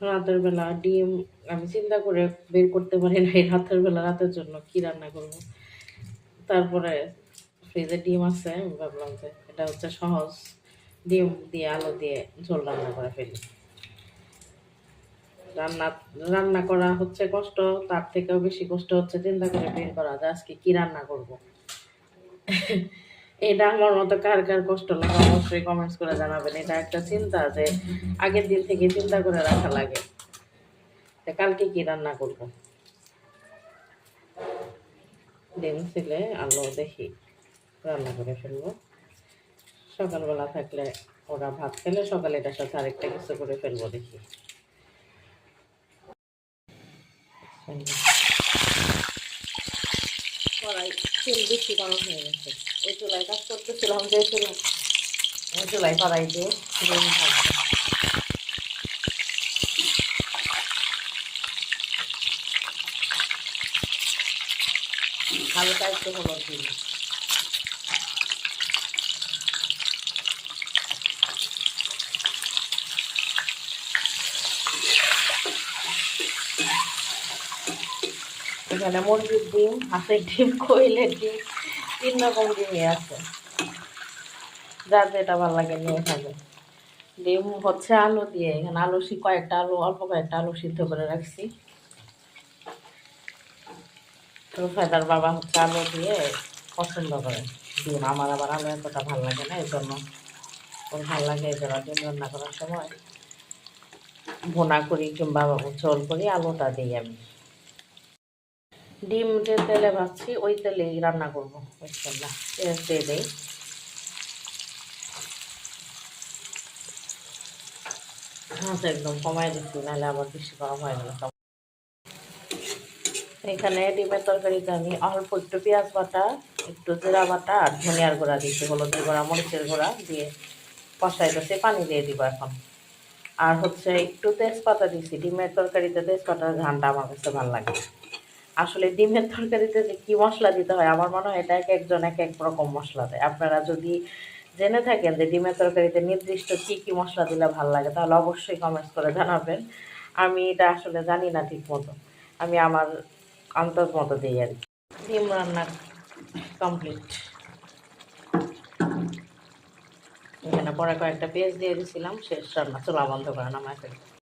রাতের বেলা ডিম আমি চিন্তা করে বের করতে পারি নাই রাতের বেলা রাতের জন্য কি রান্না করব। তারপরে ফ্রিজে ডিম আছে, আমি ভাবলাম যে এটা হচ্ছে সহজ, ডিম দিয়ে আলু দিয়ে ঝোল রান্না করে ফেলি। রান্না রান্না করা হচ্ছে কষ্ট, তার থেকেও বেশি কষ্ট হচ্ছে চিন্তা করে বের করা যে আজকে কি রান্না করব। এটা আমার মতো কার কার কষ্ট লাগে অবশ্যই কমেন্টস করে জানাবেন। এটা একটা চিন্তা যে আগের দিন থেকে চিন্তা করে রাখা লাগে যে কালকে কি রান্না করব। ডিম ছিলে আলু দেখি রান্না করে ফেলবো। সকালবেলা থাকলে ওরা ভাত খেলে সকালে এটার সাথে আরেকটা কিছু করে ফেলবো দেখি। কড়াই তেল বেশি গরম হয়ে গেছে, ওই চুলায় কাজ করতেছিলাম যে ওই চুলায় কড়াই দিয়ে ডিম ভাজবো। হালকা একটু হলুদ দিন। এখানে মুরগির ডিম, হাঁসের ডিম, কোয়েলের ডিম, 3 রকম ডিমই আছে, যার যেটা ভালো লাগে নিয়ে খাবে। ডিম হচ্ছে আলু দিয়ে, এখানে আলু কয়েকটা আলু, অল্প কয়েকটা আলু সিদ্ধ করে রাখছি। রুফায়দার বাবা হচ্ছে আলু দিয়ে পছন্দ করে ডিম, আমার আবার আলু এতটা ভালো লাগে না, এই জন্য ওর ভালো লাগে। এই জন্য ডিম রান্না করার সময় ভুনা করি কিংবা ঝোল করি, আলুটা দিই আমি। ডিম যে তেলে ভাজছি ওই তেলেই রান্না করবো, বিসমিল্লাহ পেঁয়াজ দিয়ে দিই। আচ্ছা একদম কমাই দিচ্ছি, নাহলে আবার বেশি গরম হয়ে গেল। এখানে ডিমের তরকারিতে আমি অল্প একটু পেঁয়াজ বাটা, একটু জিরা বাটা আর ধনিয়ার গুঁড়া দিচ্ছি, হলুদের গুঁড়া, মরিচের গুঁড়া দিয়ে কষাই দিচ্ছি, পানি দিয়ে দিব এখন। আর হচ্ছে একটু তেজপাতা দিচ্ছি, ডিমের তরকারিতে তেজপাতার ঘ্রাণটা আমার কাছে ভালো লাগে। আসলে ডিমের তরকারিতে যে কী মশলা দিতে হয় আমার মনে হয় এটা এক একজন এক এক রকম মশলা দেয়। আপনারা যদি জেনে থাকেন যে ডিমের তরকারিতে নির্দিষ্ট কী কী মশলা দিলে ভালো লাগে তাহলে অবশ্যই কমেন্টস করে জানাবেন। আমি এটা আসলে জানি না ঠিক মতো, আমি আমার আন্দাজ মতো দিই আর কি। ডিম রান্না কমপ্লিট। এখানে পরে কয়েকটা পেঁয়াজ দিয়ে দিয়েছিলাম, শেষ রান্না, চুলা বন্ধ করে নামায় ফেলি।